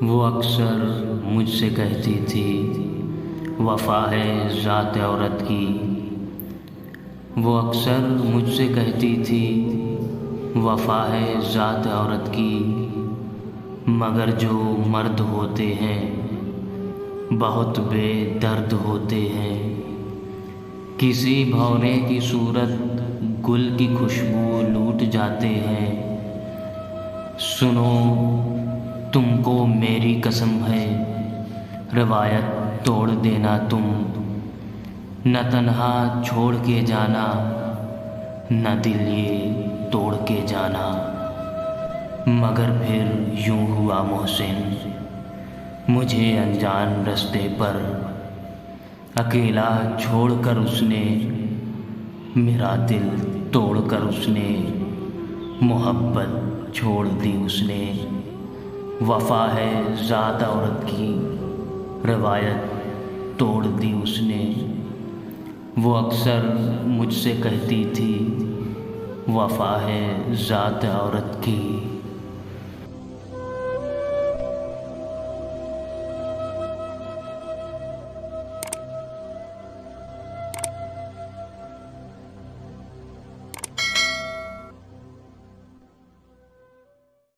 वो अक्सर मुझसे कहती थी, वफ़ा है ज़ात औरत की। वो अक्सर मुझसे कहती थी, वफ़ा है ज़ात औरत की। मगर जो मर्द होते हैं बहुत बेदर्द होते हैं। किसी भंवरे की सूरत गुल की खुशबू लूट जाते हैं। सुनो, तुमको मेरी कसम है, रिवायत तोड़ देना तुम। न तन्हा छोड़ के जाना, न दिल ये तोड़ के जाना। मगर फिर यूं हुआ मोहसिन, मुझे अनजान रास्ते पर अकेला छोड़कर उसने, मेरा दिल तोड़कर उसने, मोहब्बत छोड़ दी उसने। वफ़ा है ज़ात औरत की, रिवायत तोड़ दी उसने। वो अक्सर मुझसे कहती थी, वफ़ा है ज़ात औरत की।